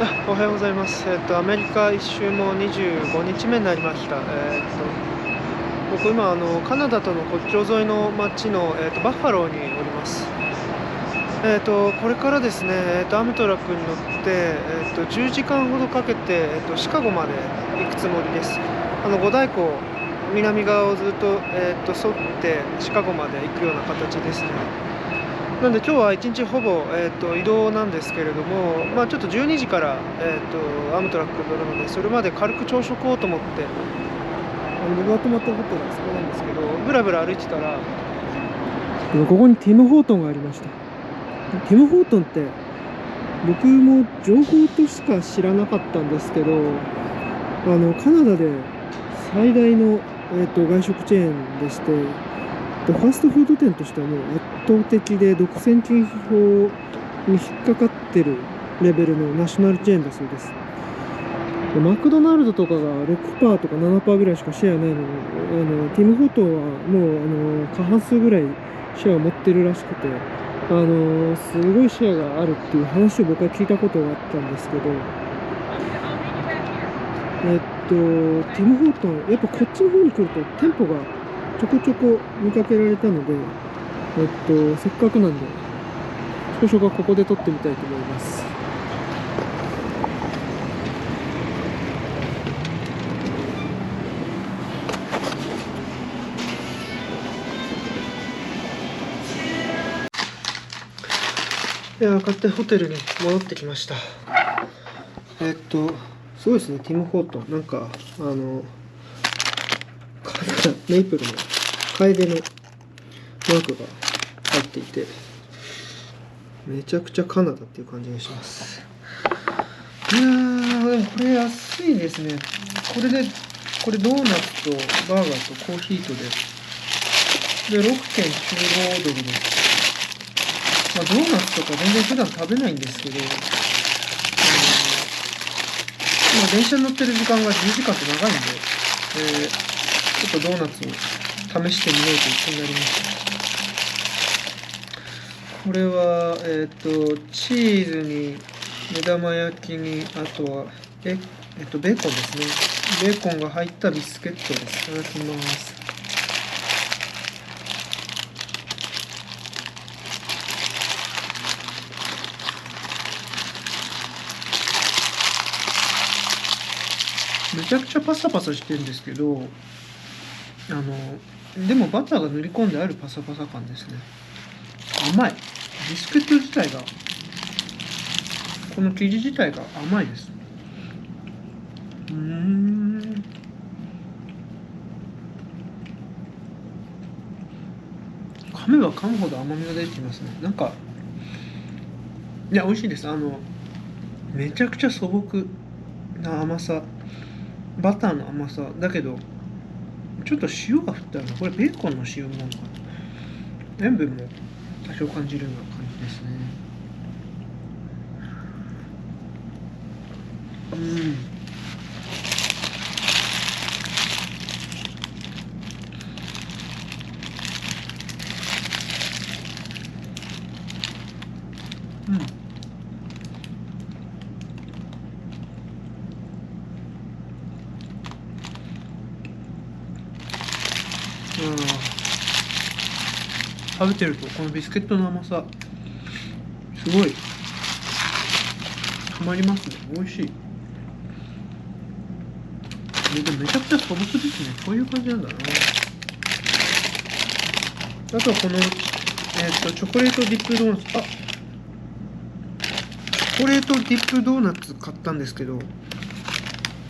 おはようございます。アメリカ一周も25日目になりました。僕今カナダとの国境沿いの町のバッファローにおります。これからですね、アムトラックに乗って、10時間ほどかけて、シカゴまで行くつもりです。五大湖南側をずっと沿ってシカゴまで行くような形ですね。なんで今日は1日ほぼ、移動なんですけれども、ちょっと12時から、アムトラックに乗るので、それまで軽く朝食をと思って、僕が泊まったホテルはそこなんですけど、ぶらぶら歩いてたら、ここにティム・ホートンがありました。ティム・ホートンって、僕も情報としか知らなかったんですけど、カナダで最大の、外食チェーンでして、ファストフード店としてはもう圧倒的で独占禁止法に引っかかってるレベルのナショナルチェーンだそうです。でマクドナルドとかが6%とか7%ぐらいしかシェアないのに、ティム・ホートンはもう過半数ぐらいシェアを持ってるらしくて、すごいシェアがあるっていう話を僕は聞いたことがあったんですけど、ティム・ホートン、やっぱこっちの方に来ると店舗がちょこちょこ見かけられたので、せっかくなんで、少々はここで撮ってみたいと思います。いや、買ってホテルに戻ってきました。すごいですね、ティム・ホートン。なんか、メイプルのカエデのマークが入っていて、めちゃくちゃカナダっていう感じがします。いやー、でもこれ安いですね。これドーナツとバーガーとコーヒーとで、6.95ドルです。ドーナツとか全然普段食べないんですけど、電車に乗ってる時間が10時間って長いんで、ちょっとドーナツを試してみようという気になりました。これは、チーズに目玉焼きに、あとはベーコンですね。ベーコンが入ったビスケットです。いただきます。めちゃくちゃパサパサしてるんですけど、でもバターが塗り込んであるパサパサ感ですね。甘い。ビスケット自体が、この生地自体が甘いです。噛めば噛むほど甘みが出てきますね。なんか、いや、美味しいです。めちゃくちゃ素朴な甘さ。バターの甘さ。だけど、ちょっと塩が振ってあるの。これベーコンの塩なのかな。塩分も多少感じるような感じですね。食べてるとこのビスケットの甘さすごいたまりますね。美味しい。でもめちゃくちゃ素朴ですね。こういう感じなんだな。あとはこのチョコレートディップドーナツ、チョコレートディップドーナツ買ったんですけど、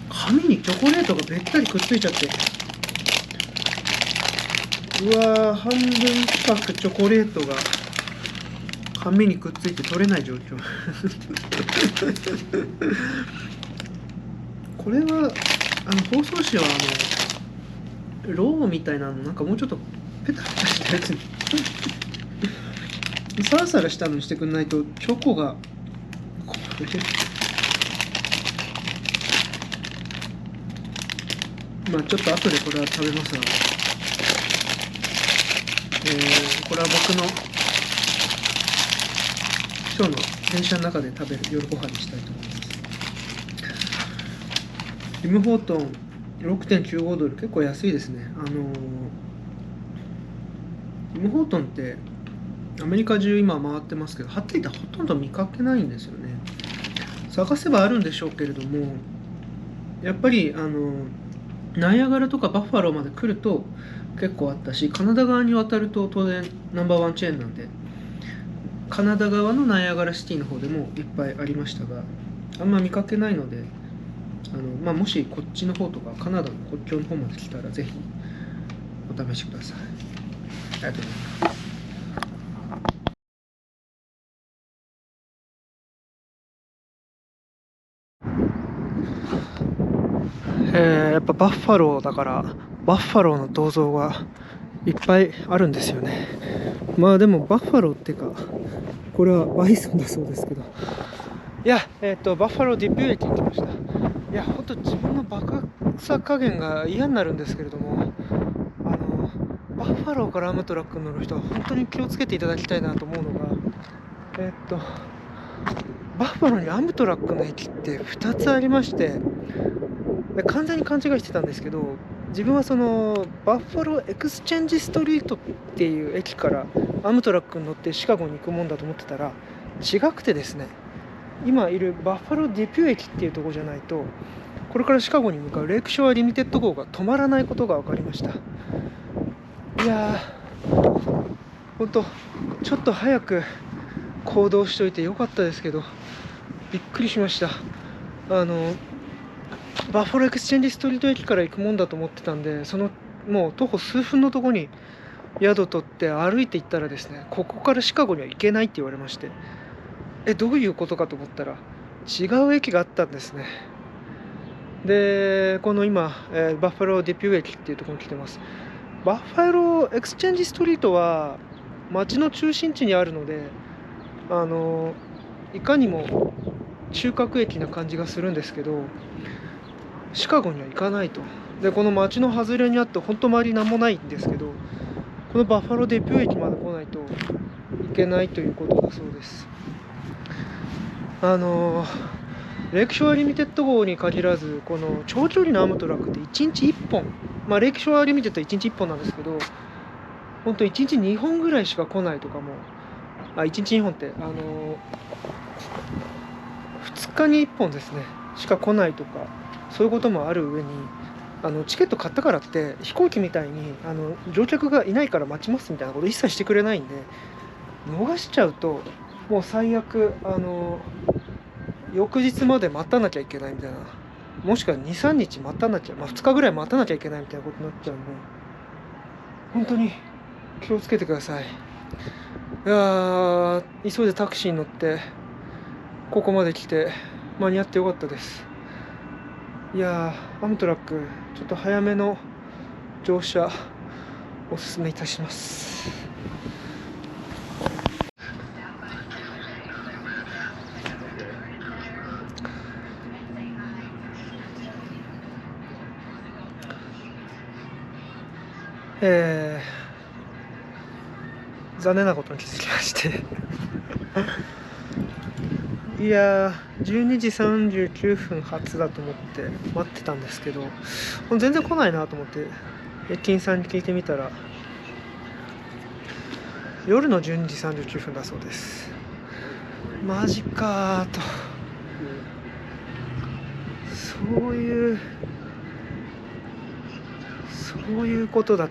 紙にチョコレートがべったりくっついちゃって、うわー、半分近くチョコレートが紙にくっついて取れない状況これは包装紙はローみたいなのなんかもうちょっとペタペタしたやつにサラサラしたのにしてくんないとチョコがこれちょっと後でこれは食べますが、これは僕の今日の電車の中で食べる夜ご飯にしたいと思います。ティム・ホートン6.95ドル、結構安いですね。ティム・ホートンってアメリカ中今回ってますけど、はっきり言ってほとんど見かけないんですよね。探せばあるんでしょうけれども、やっぱりナイアガラとかバッファローまで来ると結構あったし、カナダ側に渡ると当然ナンバーワンチェーンなんで、カナダ側のナイアガラシティの方でもいっぱいありましたが、あんま見かけないので、もしこっちの方とかカナダの国境の方まで来たらぜひお試しください。ありがとうございます。やっぱバッファローだからバッファローの銅像がいっぱいあるんですよね。まあでもバッファローっていうか、これはバイソンだそうですけど、いや、バッファローディピュー駅に来ました。いや、ほんと自分のバカさ加減が嫌になるんですけれども、バッファローからアムトラックに乗る人は本当に気をつけていただきたいなと思うのが、バッファローにアムトラックの駅って2つありまして、で完全に勘違いしてたんですけど、自分はそのバッファローエクスチェンジストリートっていう駅からアムトラックに乗ってシカゴに行くもんだと思ってたら違くてですね、今いるバッファローディピュー駅っていうところじゃないと、これからシカゴに向かうレイクショアリミテッド号が止まらないことが分かりました。いやー、ほんとちょっと早く行動しといてよかったですけど、びっくりしました。バッファローエクスチェンジストリート駅から行くもんだと思ってたんで、そのもう徒歩数分のとこに宿取って歩いて行ったらですね、ここからシカゴには行けないって言われまして、どういうことかと思ったら違う駅があったんですね。でこの今、バッファローディピュー駅っていうところに来てます。バッファローエクスチェンジストリートは街の中心地にあるので、いかにも中核駅な感じがするんですけど、シカゴには行かないと。でこの街の外れにあって本当周りなんもないんですけど、このバッファローディピュー駅まで来ないといけないということだそうです。レイクショアリミテッド号に限らず、この長距離のアムトラックって1日1本、レイクショアリミテッドは1日1本なんですけど、本当1日2本ぐらいしか来ないとかも、1日2本って、2日に1本ですね、しか来ないとか、そういうこともある上に、チケット買ったからって飛行機みたいに乗客がいないから待ちますみたいなこと一切してくれないんで、逃しちゃうともう最悪翌日まで待たなきゃいけないみたいな、もしくは 2,3 日待たなきゃ、2日ぐらい待たなきゃいけないみたいなことになっちゃうんで、本当に気をつけてください。いやー、急いでタクシーに乗ってここまで来て間に合ってよかったです。いやー、アムトラックちょっと早めの乗車おすすめいたします。残念なことに気づきましていやー、12時39分発だと思って待ってたんですけど、全然来ないなと思って駅員さんに聞いてみたら、夜の12時39分だそうです。マジかーと、そういうことだっ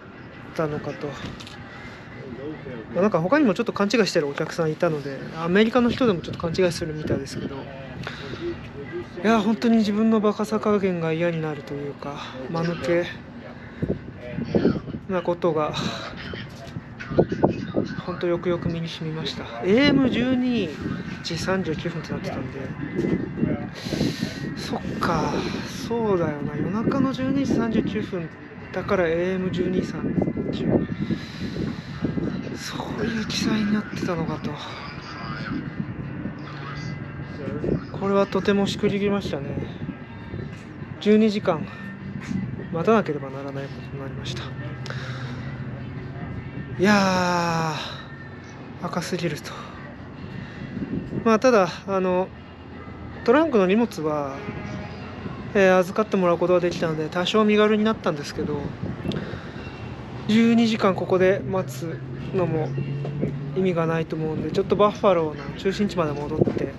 たのかと。なんか他にもちょっと勘違いしてるお客さんいたので、アメリカの人でもちょっと勘違いするみたいですけど、いや本当に自分のバカさ加減が嫌になるというか、間抜けなことが本当よくよく身に染みました。 AM12 時39分ってなってたんで、そっか、そうだよな、夜中の12時39分だから AM1230、そういう記載になってたのかと。これはとてもしくじりましたね。12時間待たなければならないことになりました。いやー、赤すぎると。ただトランクの荷物は預かってもらうことができたので多少身軽になったんですけど、12時間ここで待つのも意味がないと思うんで、ちょっとバッファローの中心地まで戻って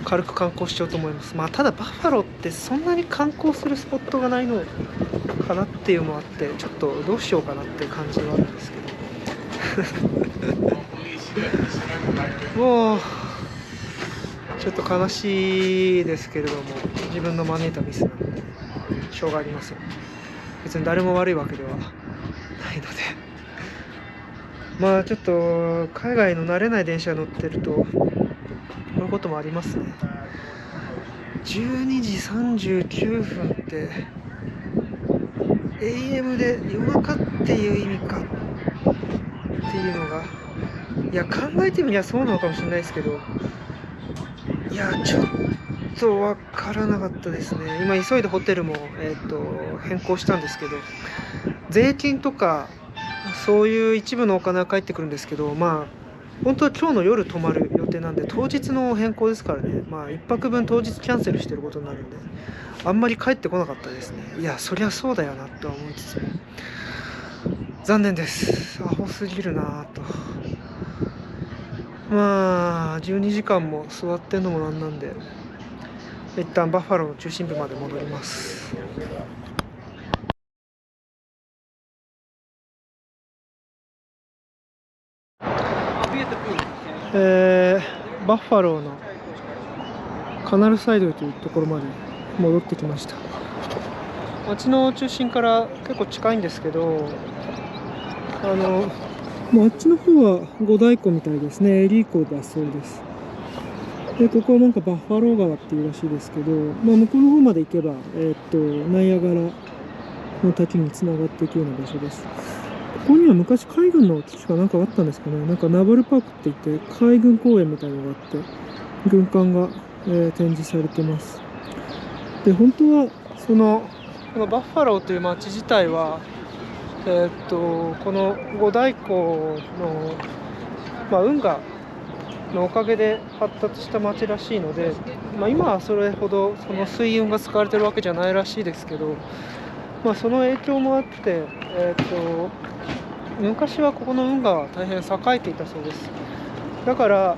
軽く観光しようと思います。ただバッファローってそんなに観光するスポットがないのかなっていうのもあって、ちょっとどうしようかなっていう感じはあるんですけどもうちょっと悲しいですけれども、自分の招いたミスなのでしょうがありません。別に誰も悪いわけではないのでちょっと海外の慣れない電車に乗ってるとこういうこともありますね。12時39分って AM で夜中っていう意味かっていうのが、いや考えてみりゃそうなのかもしれないですけど、いやちょっと分からなかったですね。今急いでホテルも、変更したんですけど、税金とかそういう一部のお金は返ってくるんですけど、本当は今日の夜泊まる予定なんで、当日の変更ですからね、1泊分当日キャンセルしてることになるんで、あんまり帰ってこなかったですね。いやそりゃそうだよなとは思いつつも残念です。アホすぎるなと。12時間も座ってんのもなんなんで、一旦バッファローの中心部まで戻ります。バッファローのカナルサイドというところまで戻ってきました。街の中心から結構近いんですけど、あっちの方は五大湖みたいですね。エリー湖だそうです。でここはなんかバッファロー川っていうらしいですけど、向こうの方まで行けば、ナイアガラの滝につながっていくような場所です。ここには昔海軍の基地かなんかあったんですかね。なんかナバルパークって言って海軍公園みたいなのがあって、軍艦が、展示されてます。で本当はこのバッファローという町自体は、この五大湖の、運河のおかげで発達した町らしいので、今はそれほどその水運が使われてるわけじゃないらしいですけど、その影響もあって、昔はここの運河は大変栄えていたそうです。だから、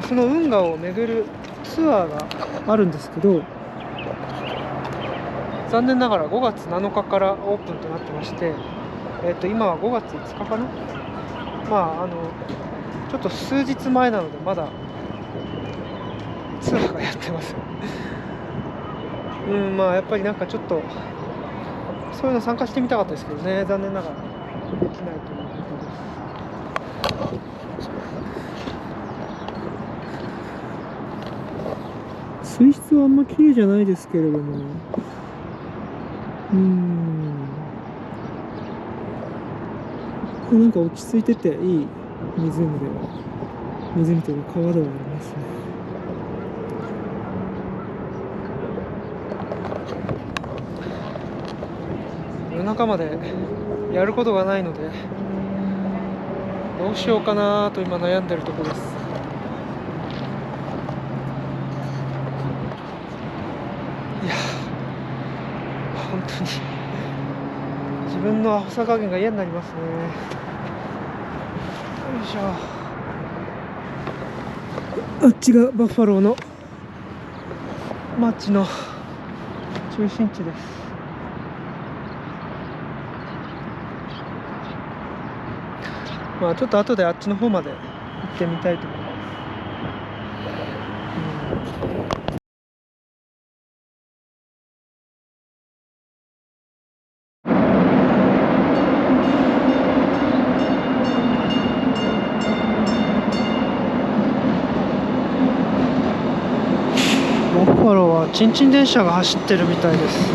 その運河を巡るツアーがあるんですけど、残念ながら5月7日からオープンとなってまして、今は5月5日かな。ちょっと数日前なのでまだツアーがやってますやっぱりなんかちょっとそういうの参加してみたかったですけどね、残念ながらできないということです。水質はあんま綺麗じゃないですけれども、なんか落ち着いてていい湖というか川ではありますね。夜中までやることがないのでどうしようかなと今悩んでるところです。いや本当に自分のアホさ加減が嫌になりますね。よいしょ。あっちがバッファローの街の中心地です。ちょっと後であっちの方まで行ってみたいと思います。バッファローはチンチン電車が走ってるみたいです。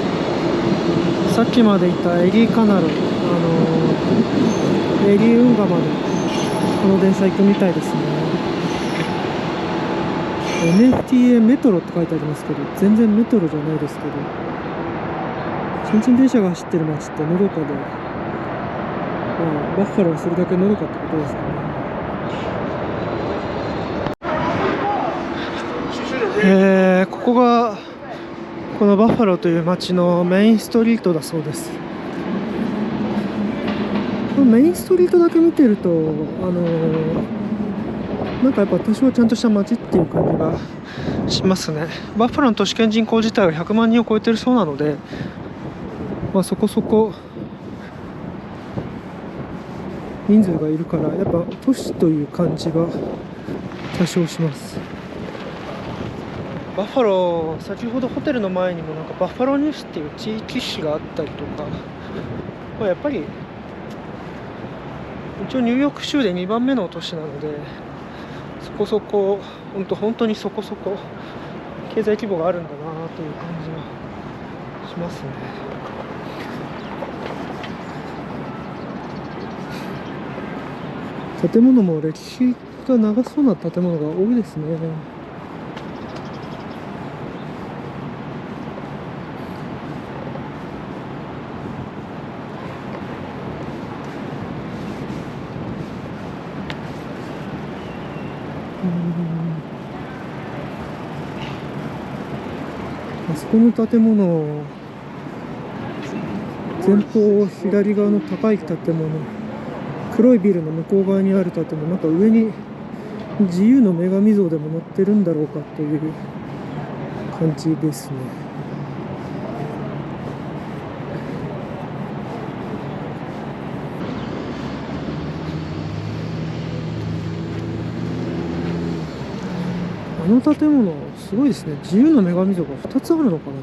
さっきまでいたエリーカナル、エリー運河までこの電車行くみたいですね。NFTA メトロって書いてありますけど、全然メトロじゃないですけど、チンチン電車が走ってる街ってのどかで、バッファローはそれだけのどかってことですかね。ここがこのバッファローという町のメインストリートだそうです。このメインストリートだけ見てるとなんかやっぱ多少ちゃんとした街っていう感じがしますね。バッファローの都市圏人口自体は100万人を超えてるそうなので、そこそこ人数がいるからやっぱ都市という感じが多少します。バッファロー、先ほどホテルの前にもなんかバッファローニュースっていう地域紙があったりとか、やっぱり一応ニューヨーク州で2番目の都市なので、そこそこ本当にそこそこ経済規模があるんだなという感じがしますね。建物も歴史が長そうな建物が多いですね。あそこの建物、前方左側の高い建物、黒いビルの向こう側にある建物、なんか上に自由の女神像でも乗ってるんだろうかという感じですね。あの建物すごいですね。自由の女神像が2つあるのかな。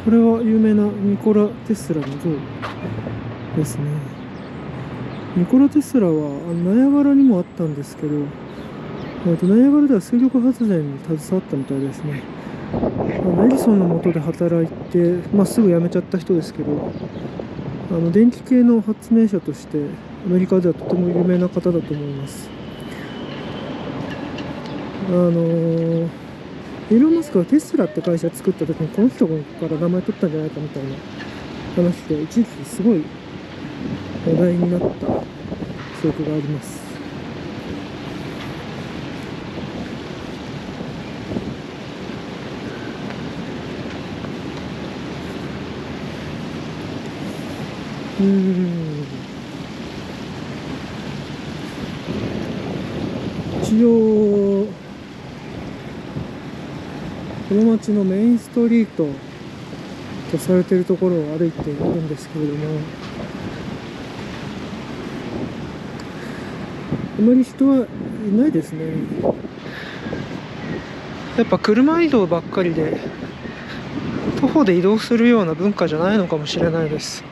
これは有名なニコラ・テスラの像ですね。ニコラ・テスラはナイアガラにもあったんですけど、ナイアガラでは水力発電に携わったみたいですね。エジソンの下で働いて、すぐ辞めちゃった人ですけど、電気系の発明者としてアメリカではとても有名な方だと思います。イーロン・マスクがテスラって会社作った時にこの人から名前取ったんじゃないかみたいな話で一時期すごい話題になった記憶があります。一応この町のメインストリートとされているところを歩いているんですけれども、あまり人はいないですね。やっぱ車移動ばっかりで徒歩で移動するような文化じゃないのかもしれないです。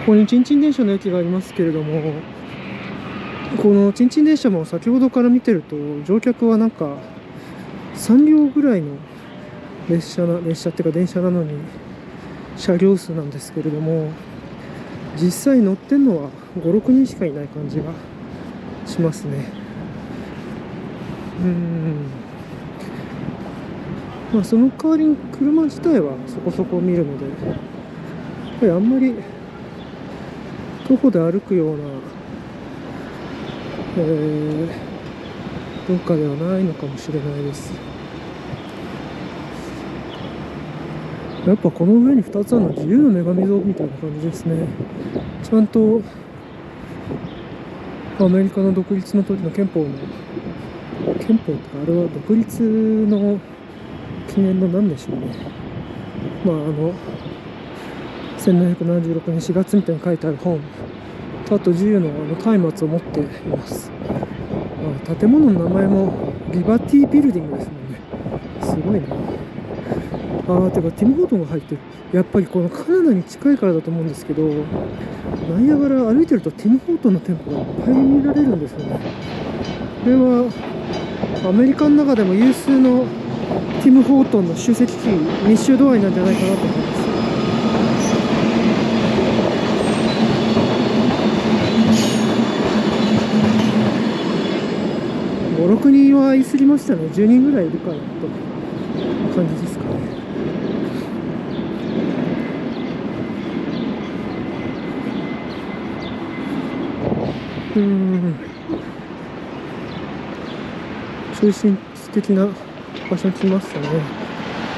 ここにチンチン電車の駅がありますけれども、このチンチン電車も先ほどから見てると乗客はなんか3両ぐらいの列車っていうか電車なのに車両数なんですけれども、実際乗ってるのは5、6人しかいない感じがしますね。その代わりに車自体はそこそこ見るので、やっぱりあんまり徒歩で歩くような、文化ではないのかもしれないです。やっぱこの上に2つあるのは自由の女神像みたいな感じですね。ちゃんとアメリカの独立の時の憲法ってか、あれは独立の記念の何でしょうね。1776年4月みたいに書いてある本と、あと自由の松明を持っています。建物の名前もリバティビルディングですもんね。すごいな。てかティム・ホートンが入ってる。やっぱりこのカナダに近いからだと思うんですけど、ナイアガラ歩いてるとティム・ホートンの店舗がいっぱい見られるんですよね。これはアメリカの中でも有数のティム・ホートンの集積地、密集度合いなんじゃないかなと思います。5、6人は言い過ぎましたね。10人ぐらいいるかなと感じですかね。うん、中心地的な場所に来ましたね。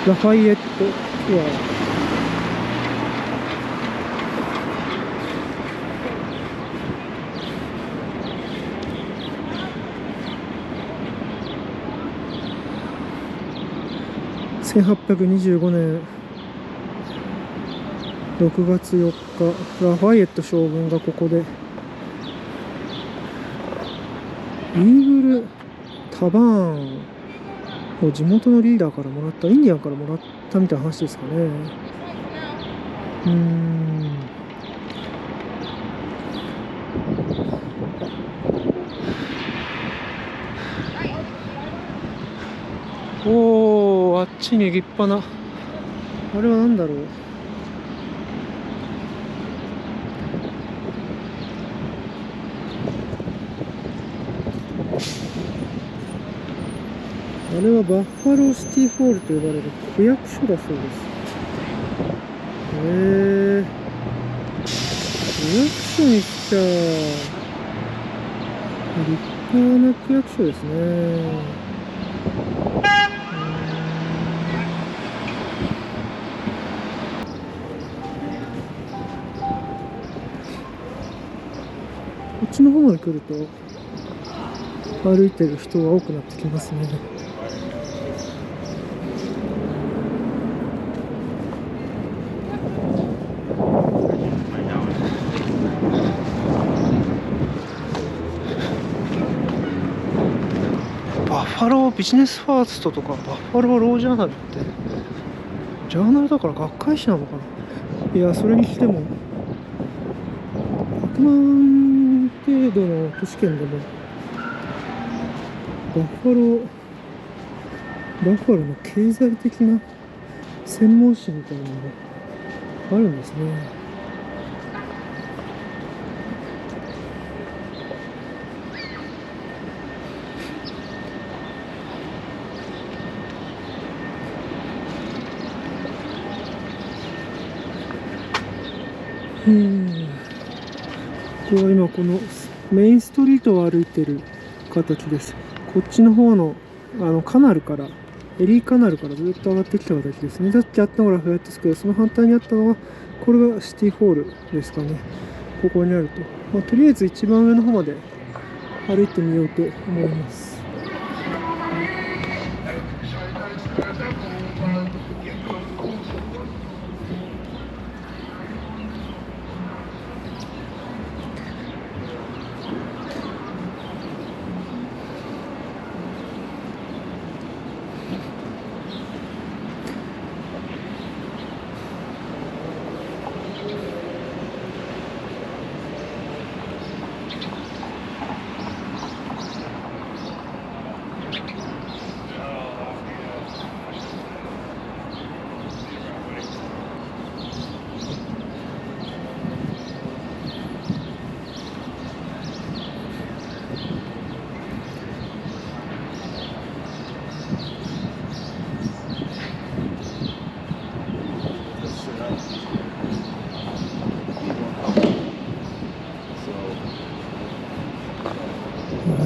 ラファイエットツアー。1825年6月4日、ラファイエット将軍がここでイーグルタバーンを地元のリーダーからもらった、インディアンからもらったみたいな話ですかね。おお、あっちに立派な、あれは何だろう。あれはバッファローシティホールと呼ばれる区役所だそうです。区役所にしちゃ立派な区役所ですね。こっちの方まで来ると歩いてる人が多くなってきますね。バッファロービジネスファーストとかバッファローロージャーナルってジャーナルだから学会誌なのかな。いや、それにしても100万程度の都市圏でもバッファローの経済的な専門誌みたいなのがあるんですね。これは今このメインストリートを歩いてる形です。こっちの方のカナルから、エリーカナルからずっと上がってきた形ですね。さっきあったのがラファエットスクエア、その反対にあったのが、これがシティホールですかね。ここにあると。とりあえず一番上の方まで歩いてみようと思います。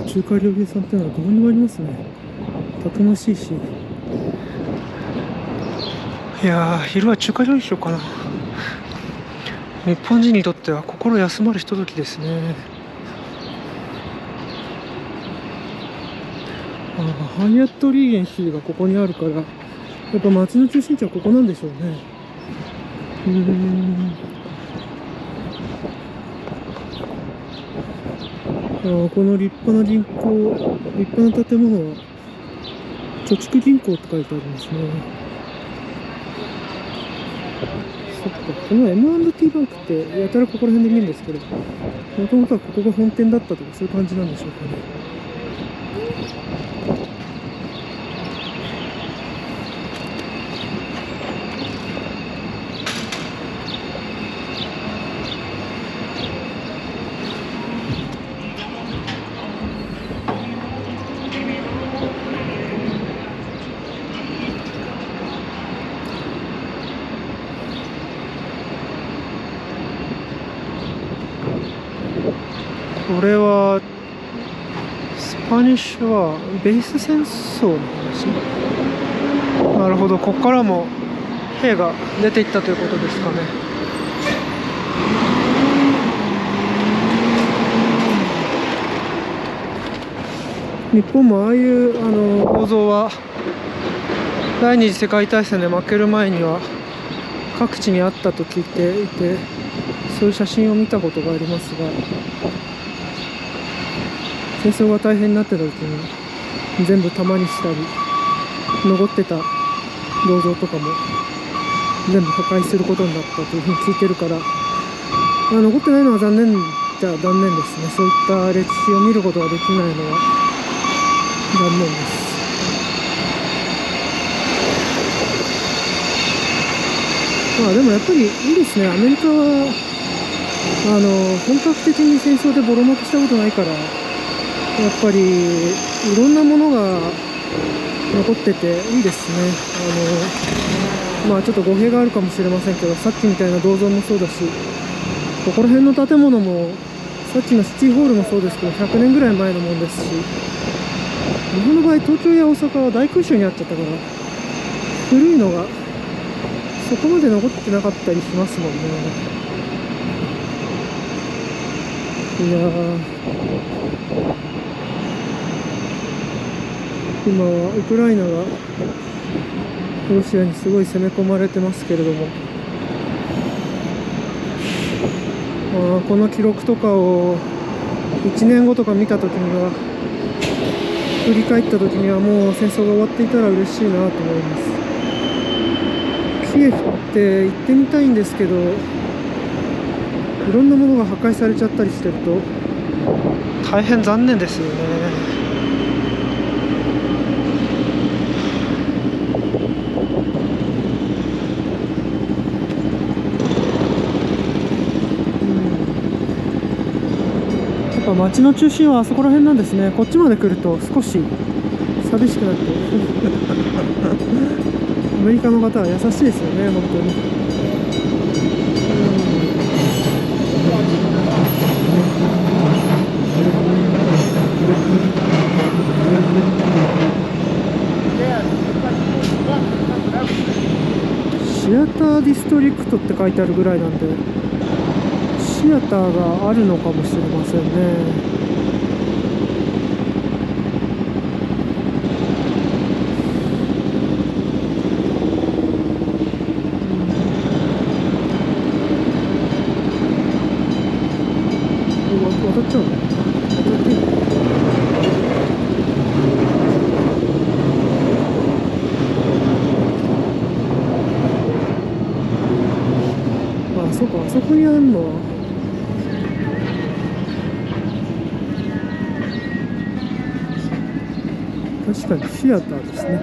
中華料理屋さんっていうのはどこにもありますね。たくましいし。いやー、昼は中華料理しようかな。日本人にとっては心休まるひとときですね。ハイアットリーゲンシーがここにあるから、やっぱ街の中心地はここなんでしょうね。この立派な銀行、立派な建物は貯蓄銀行って書いてあるんですね。そっか、この M&T バンクってやたらここら辺で見るんですけど、もともとはここが本店だったとかそういう感じなんでしょうかね。ここれはスパニッシュはベース戦争の話。なるほど、ここからも兵が出ていったということですかね。日本もああいう構造は第二次世界大戦で負ける前には各地にあったと聞いていて、そういう写真を見たことがありますが、戦争が大変になってた時に全部弾にしたり、残ってた銅像とかも全部破壊することになったというふうに聞いてるから、残ってないのは残念じゃ残念ですね。そういった歴史を見ることができないのは残念です。でもやっぱりいいですね。アメリカは本格的に戦争でボロ負けしたことないから、やっぱりいろんなものが残ってていいですね。ちょっと語弊があるかもしれませんけど、さっきみたいな銅像もそうだし、ここら辺の建物もさっきのシティホールもそうですけど、100年ぐらい前のもんですし、日本の場合東京や大阪は大空襲にあっちゃったから、古いのがそこまで残ってなかったりしますもんね。いやー、今はウクライナがロシアにすごい攻め込まれてますけれども、この記録とかを1年後とか見たときには、振り返ったときにはもう戦争が終わっていたら嬉しいなと思います。キエフって行ってみたいんですけど、いろんなものが破壊されちゃったりしてると大変残念ですよね。やっぱ街の中心はあそこら辺なんですね。こっちまで来ると少し寂しくなってアメリカの方は優しいですよね、本当に。シアターディストリクトって書いてあるぐらいなんで、シアターがあるのかもしれませんね。渡っちゃうの？渡っていいの？そうか、あそこにあるのは確かにシアターですね。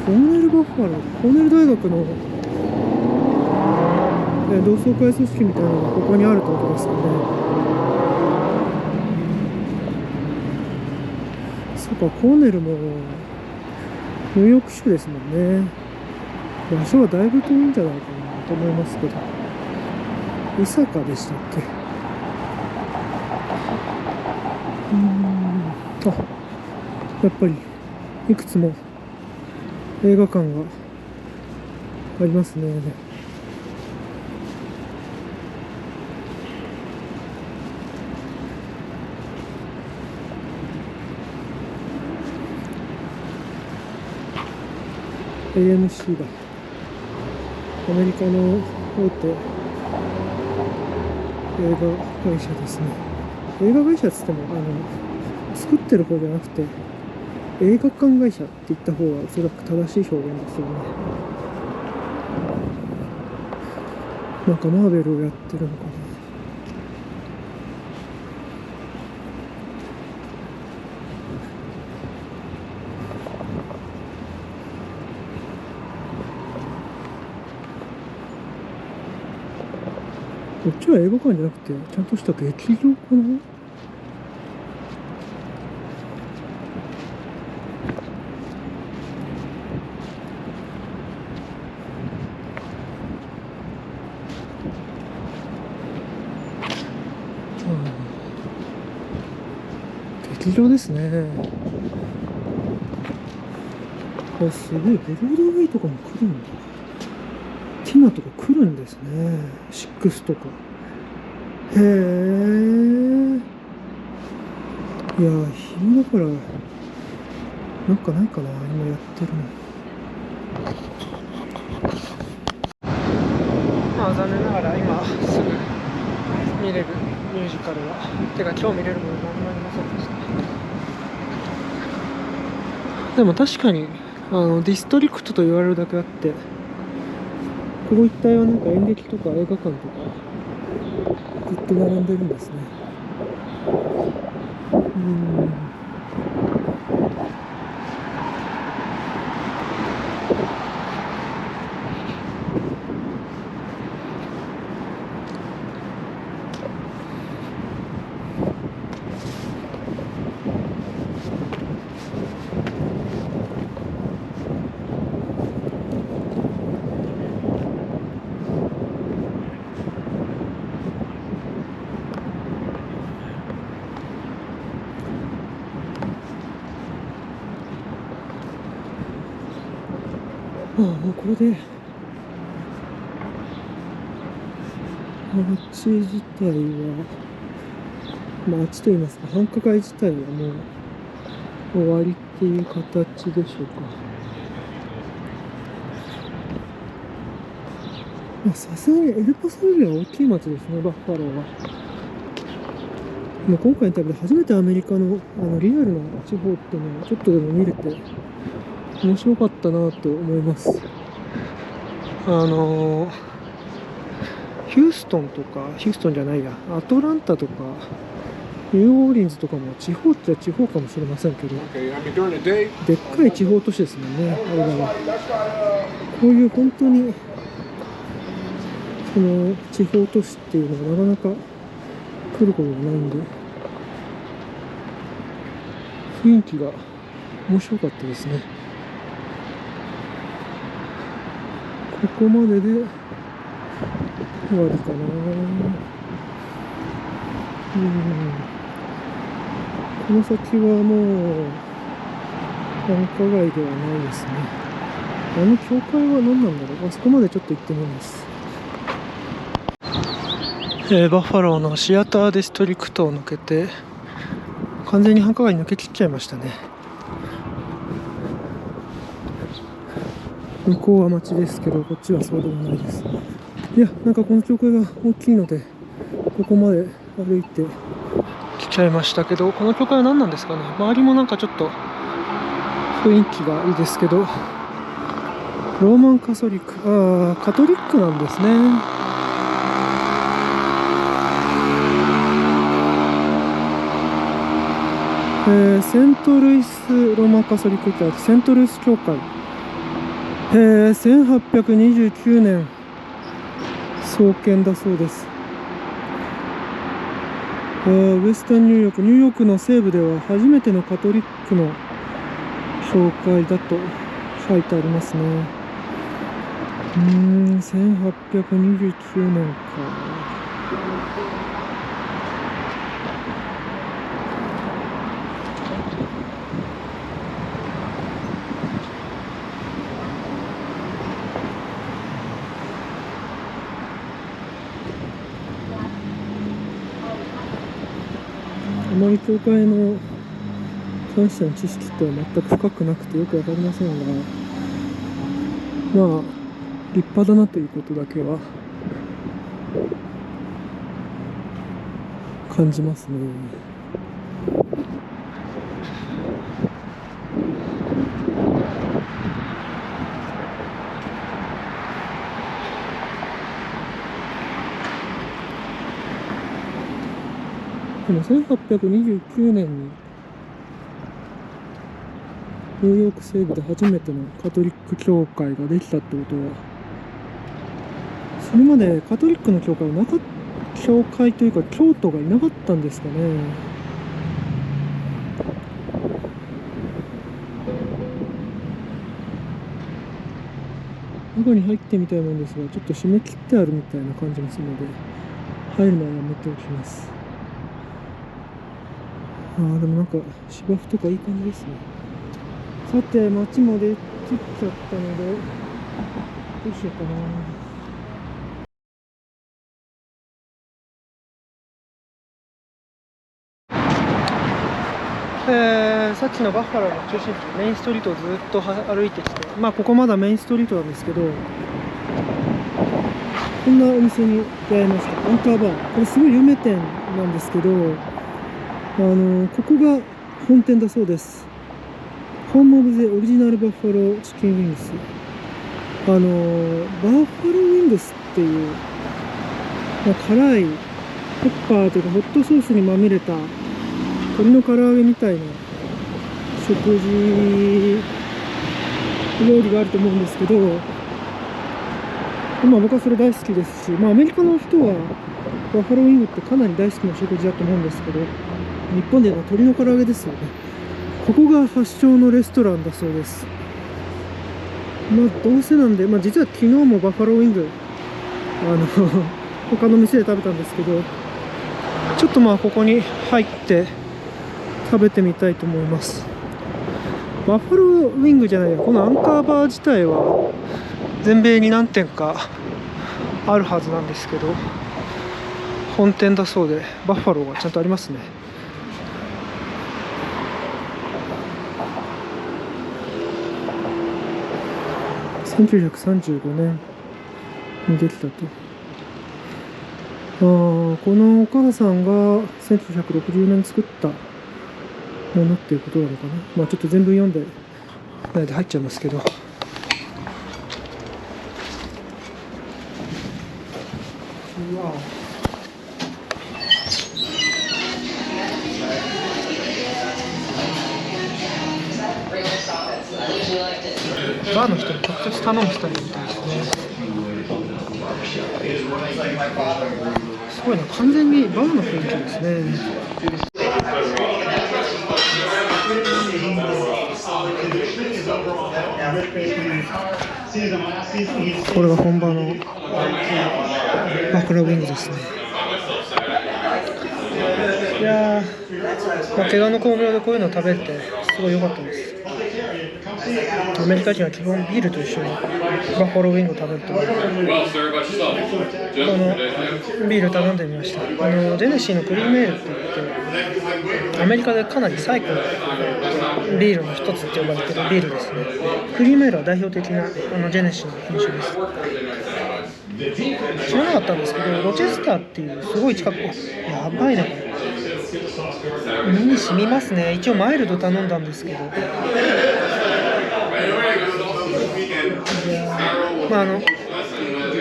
コーネルバッファロー、コーネル大学の同窓会組織みたいなのがここにあるってことですかね。そうか、コーネルもニューヨーク州ですもんね。場所はだいぶ遠いんじゃないかなと思いますけど。伊坂でしたっけ？やっぱりいくつも映画館がありますね。AMC だ。アメリカの大手映画会社ですね。映画会社っつっても作ってる方じゃなくて映画館会社って言った方がおそらく正しい表現ですよね。なんかマーベルをやってるのかな。こっちは映画館じゃなくてちゃんとした劇場かな。キ場ですね。あ、すごい。ブロードウェイとかも来るんだ。ティナとか来るんですね。シックスとか。へえ。いや、暇だから、なんかないかな、今やってるの。まあ残念ながら今すぐ見れるミュージカルは、てか今日見れるもの何もありませんでした。でも確かにディストリクトと言われるだけあって、ここ一帯はなんか演劇とか映画館とかずっと並んでるんですね。もうこれで街自体は、街といいますか繁華街自体はもう終わりっていう形でしょうか。さすがにエルパソよりは大きい街ですね、バッファローは。今回の旅で初めてアメリカのリアルな地方っていうのをちょっとでも見れて面白かったなと思います。ヒューストンとか、ヒューストンじゃないや、アトランタとか、ニューオーリンズとかも地方っちゃ地方かもしれませんけど、でっかい地方都市ですもんね、あれらは。こういう本当に、その地方都市っていうのはなかなか来ることがないんで、雰囲気が面白かったですね。ここまでで終わりかな。この先はもう繁華街ではないですね。教会は何なんだろう。あそこまでちょっと行ってみます。バッファローのシアターディストリクトを抜けて、完全に繁華街に抜け切っちゃいましたね。向こうは街ですけど、こっちはそうでもないです。いや、なんかこの教会が大きいので、ここまで歩いて来ちゃいましたけど、この教会は何なんですかね。周りもなんかちょっと雰囲気がいいですけど、ローマンカソリック、カトリックなんですね。セントルイスローマンカソリック教会、セントルイス教会、1829年創建だそうです。ウエスタンニューヨークの西部では初めてのカトリックの教会だと書いてありますね。1829年か。あまり教会の関しての知識っては全く深くなくてよくわかりませんが、まあ立派だなということだけは感じますね。でも1829年にニューヨーク西部で初めてのカトリック教会ができたってことは、それまでカトリックの教会はなかった、教会というか教徒がいなかったんですかね。中に入ってみたいもんですが、ちょっと締め切ってあるみたいな感じもするので、入るのはやめておきます。でもなんか芝生とかいい感じですね。さて街も出てきちゃったのでどうしようかな。さっきのバッファローの中心地メインストリートをずっと歩いてきて、ここまだメインストリートなんですけど、こんなお店に出会いました。アンカーバー。これすごい有名店なんですけど、ここが本店だそうです。ホームオブゼオリジナルバッファローチキンウィングス。バッファローウィングスっていう、辛いペッパーというかホットソースにまみれた鶏の唐揚げみたいな食事料理があると思うんですけど、僕はそれ大好きですし、アメリカの人はバッファローウィングってかなり大好きな食事だと思うんですけど、日本では鶏の唐揚げですよね。ここが発祥のレストランだそうです。どうせなんで、実は昨日もバッファローウィング他の店で食べたんですけど、ちょっとここに入って食べてみたいと思います。バッファローウィングじゃないや、このアンカーバー自体は全米に何店かあるはずなんですけど、本店だそうでバッファローがちゃんとありますね。1935年にできたと。このお母さんが1960年に作ったものっていうことなのかな。ちょっと全部読んでないで入っちゃいますけど、バーの人に直接頼むスタイルみたいですね。すごいな、完全にバーの雰囲気ですね。これが本場のバッファローウィングですね。いやー、怪我の巧妙でこういうのを食べてすごい良かったです。アメリカ人は基本ビールと一緒にバッファローウィングを食べると思う。ビール頼んでみました。ジェネシーのクリームエールって言ってアメリカでかなり最古のビールの一つって呼ばれているビールですね。クリームエールは代表的なジェネシーの品種です。知らなかったんですけど、ロチェスターっていうすごい近く、やばいなこれ、身に染みますね。一応マイルド頼んだんですけど、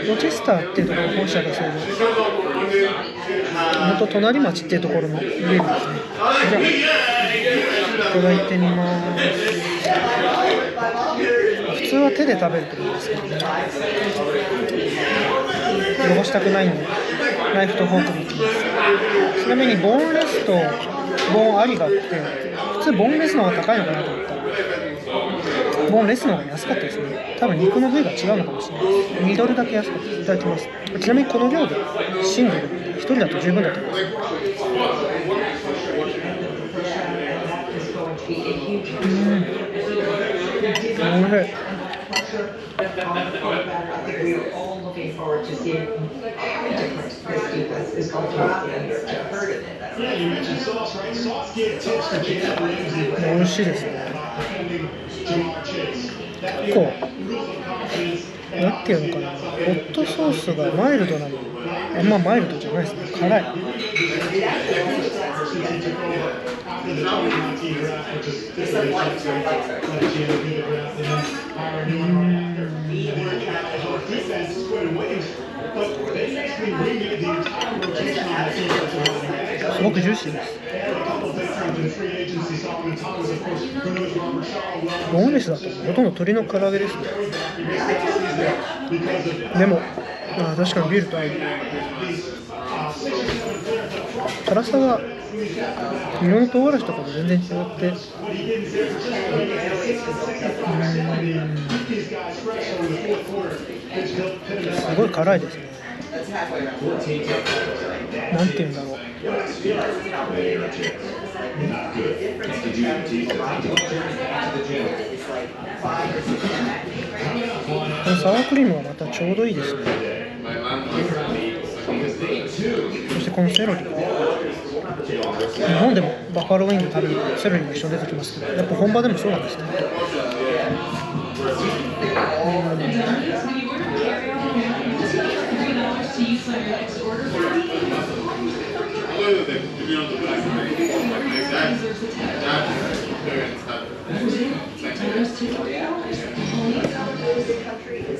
ロチェスターっていうところの本社がそうで、本当隣町っていうところのビールですね。じゃあいただいてみます。普通は手で食べるってことですけどね、汚したくないんでナイフとフォークでいきます。ちなみにボーンレスとボーンありがあって、普通ボーンレスの方が高いのかなと思ったらボーンレスの方が安かったですね。多分肉の部位が違うのかもしれない。2ドルだけ安かったです。いただきます。ちなみにこの量でシングル1人だと十分だと思います。おいしい。美味しいですね。結構なんていうのかな、ホットソースがマイルドなのにあんまマイルドじゃないですね。辛い。すごくジューシーです。ボーンレスだとほとんど鶏の唐揚げですね。でも確かにビールと合う。辛さが色の唐辛子とかと全然違って、すごい辛いですね。なんていうんだろう、このサワークリームがまたちょうどいいですね。そしてこのセロリ、日本でもバッファローウィング食べるセロリも一緒に出てきますけど、やっぱ本場でもそうなんですね。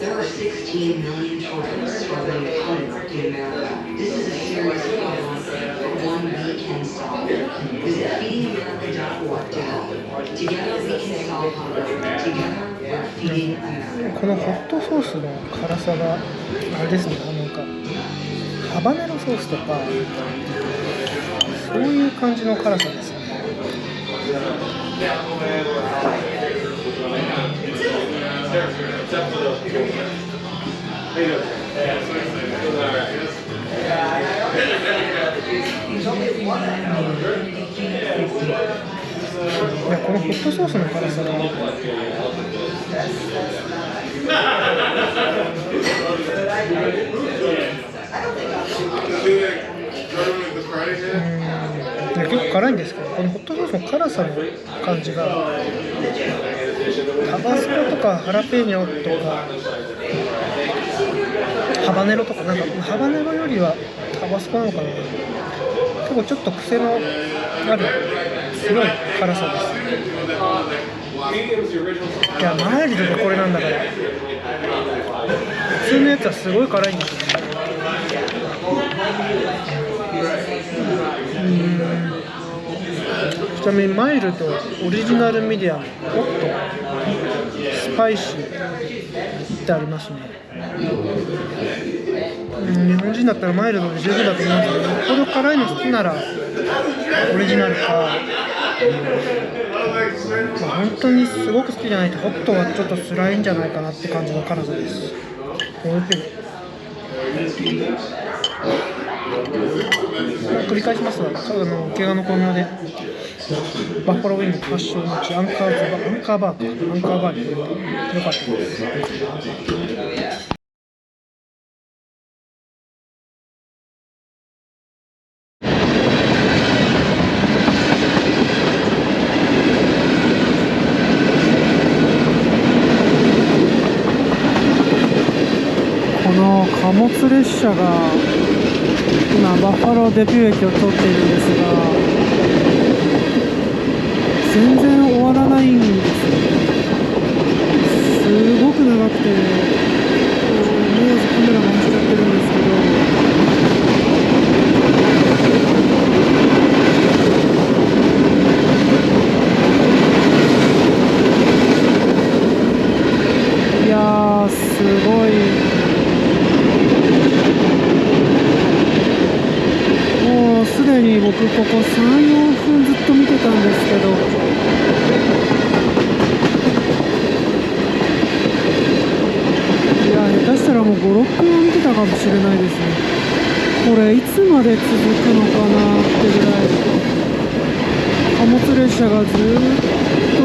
There are 16 million children struggling with hunger in America. This is a serious problem that one we can solve. Visit feedingamerica.org to help. Together we can solve hunger. Together we're feeding America. このホットソースの辛さがあれですね、なんかハバネロソースとかそういう感じの辛さですね。いや、このホットソースの辛さが結構辛いんですけど、このホットソースの辛さの感じがタバスコとかハラペーニョとかハバネロとか、なんかハバネロよりはタバスコなのかな、結構ちょっと癖のあるすごい辛さです。いや、マイルドでこれなんだから、普通のやつはすごい辛いんですよね。ちなみにマイルド、オリジナルミディアム、ホット、スパイシーってありますね。日本人だったらマイルドで十分だと思うんですけど、よっぽど辛いの好きならオリジナルか、本当にすごく好きじゃないとホットはちょっと辛いんじゃないかなって感じの辛さです。繰り返しますが、怪我の混乱でバッファローウィング発祥の地アンカーバーによかったです。この貨物列車が今バッファローデビュー駅を通っているんですが、全然終わらないんですよ。すごく長くて思わずカメラ回しちゃってるんですけど、いやー、すごい。すでに僕ここ 3,4 分ずっと見てたんですけど、いや、下手したらもう 5,6 分見てたかもしれないですね。これいつまで続くのかなってぐらい貨物列車がずっと、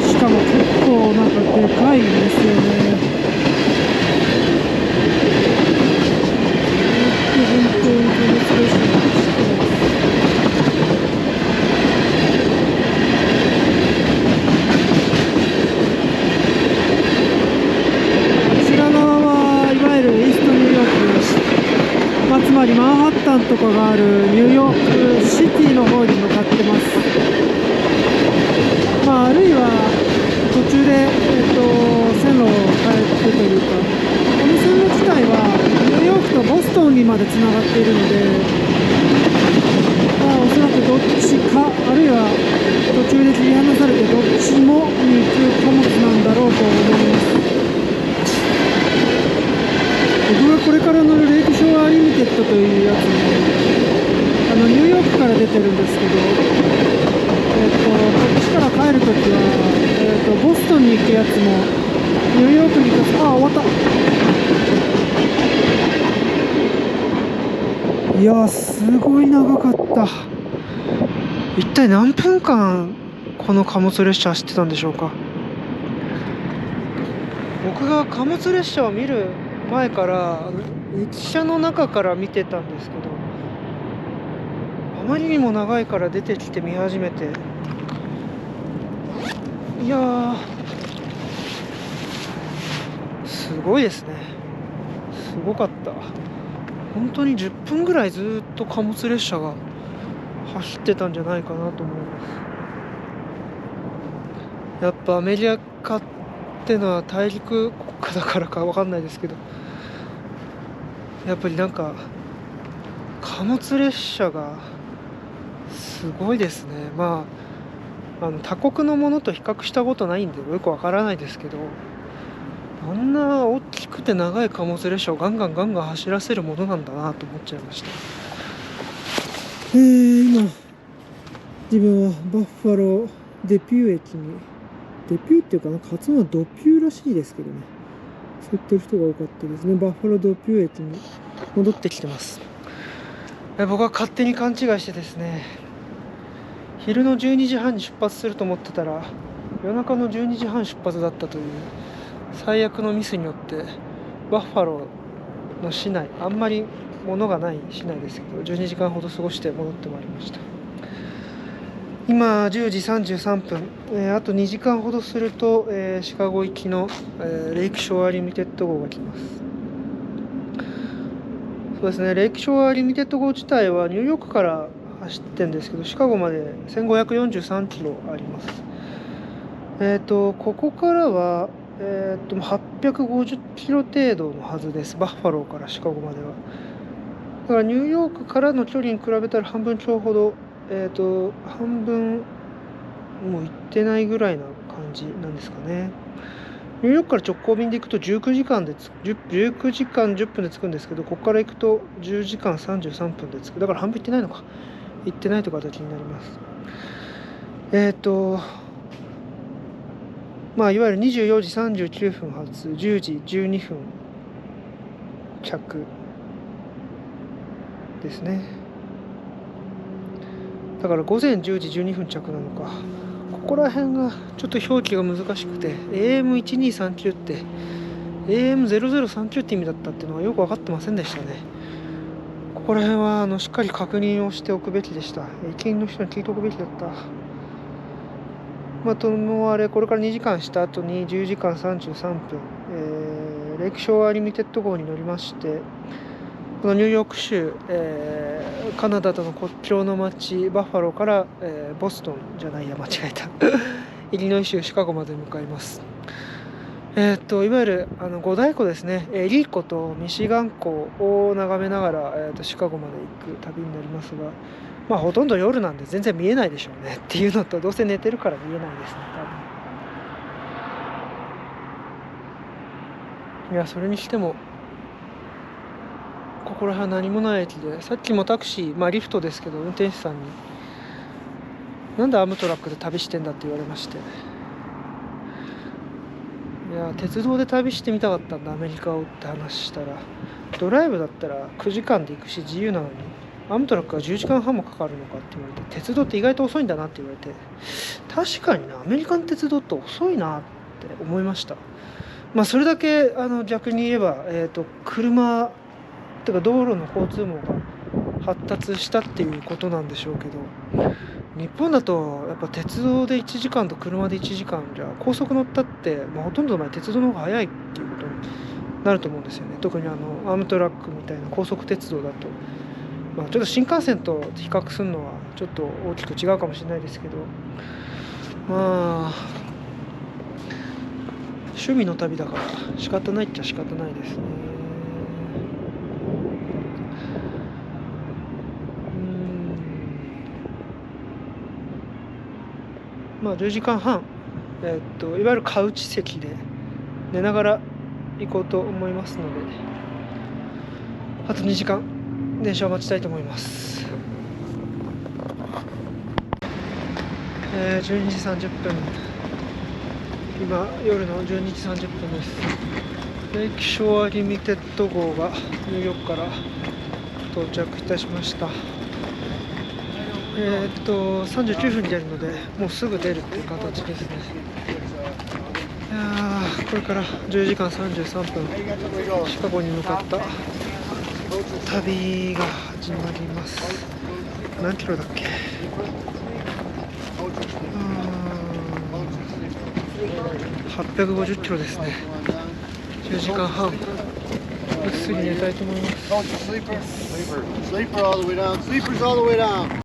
しかも結構なんかでかいんですよね。つまりマンハッタンとかがあるニューヨークシティの方に向かってます。あるいは途中で、線路を変えてというか、この線路自体はニューヨークとボストンにまでつながっているので、おそらくどっちか、あるいは途中で切り離されてどっちもに行く貨物なんだろうと思います。僕がこれから乗るレイクショアリミテッドというやつもニューヨークから出てるんですけど、こっちから帰るときは、ボストンに行くやつもニューヨークに行くやつ、終わった。いやー、すごい長かった。一体何分間この貨物列車走ってたんでしょうか。僕が貨物列車を見る前から列車の中から見てたんですけど、あまりにも長いから出てきて見始めて、いやーすごいですね。すごかった。本当に10分ぐらいずっと貨物列車が走ってたんじゃないかなと思います。やっぱアメリカってのは大陸国家だからかわかんないですけど、やっぱりなんか貨物列車がすごいですね。他国のものと比較したことないんでよくわからないですけど、あんな大きくて長い貨物列車をガンガン走らせるものなんだなと思っちゃいました。今自分はバッファローデピュー駅に、デピューっていうかな、発音はドピューらしいですけどね、そう言ってる人が多かったですね。バッファロードピュー駅に戻ってきてます。僕は勝手に勘違いしてですね、昼の12時半に出発すると思ってたら夜中の12時半出発だったという最悪のミスによって、バッファローの市内、あんまり物がない市内ですけど12時間ほど過ごして戻ってまいりました。今10時33分、あと2時間ほどすると、シカゴ行きの、レイクショアリミテッド号が来ます。そうですね、レイクショアリミテッド号自体はニューヨークから走ってるんですけど、シカゴまで1543キロあります。ここからは、850キロ程度のはずです。バッファローからシカゴまでは。だからニューヨークからの距離に比べたら半分強ほど、半分もう行ってないぐらいな感じなんですかね。ニューヨークから直行便で行くと19時間10分で着くんですけど、ここから行くと10時間33分で着く。だから半分行ってないのか。行ってないという形になります。いわゆる24時39分発、10時12分着ですね。だから午前10時12分着なのか。ここら辺がちょっと表記が難しくて、AM1239 って AM0039 って意味だったっていうのはよく分かってませんでしたね。ここら辺はしっかり確認をしておくべきでした。駅員の人に聞いておくべきだった。ともあれ、これから2時間した後に10時間33分、レイクショアリミテッド号に乗りまして、このニューヨーク州、カナダとの国境の町バッファローから、ボストンじゃないや間違えたイリノイ州シカゴまで向かいます。いわゆる五大湖ですね、エリー湖とミシガン湖を眺めながら、シカゴまで行く旅になりますが、ほとんど夜なんで全然見えないでしょうねっていうのと、どうせ寝てるから見えないですね多分。いや、それにしてもここら辺は何もない駅で、さっきもタクシー、リフトですけど運転手さんになんでアムトラックで旅してんだって言われまして、いや鉄道で旅してみたかったんだアメリカをって話したら、ドライブだったら9時間で行くし自由なのにアムトラックは10時間半もかかるのかって言われて、鉄道って意外と遅いんだなって言われて、確かにな、アメリカン鉄道って遅いなって思いました。それだけ逆に言えば、車とか道路の交通網が発達したっていうことなんでしょうけど、日本だとやっぱ鉄道で1時間と車で1時間じゃ高速乗ったって、ほとんどの場合鉄道の方が早いっていうことになると思うんですよね。特にアームトラックみたいな高速鉄道だと、ちょっと新幹線と比較するのはちょっと大きく違うかもしれないですけど、趣味の旅だから仕方ないっちゃ仕方ないですね。10時間半、いわゆるカウチ席で寝ながら行こうと思いますので、あと2時間電車を待ちたいと思います。12時30分、今夜の12時30分です。レイクショアリミテッド号がニューヨークから到着いたしました。39分に出るので、もうすぐ出るっていう形ですね。いやー、これから10時間33分、シカゴに向かった旅が始まります。何キロだっけ。850キロですね。10時間半、ぐっすり寝たいと思います。 Sleeper all the way down. Sleepers all the way down.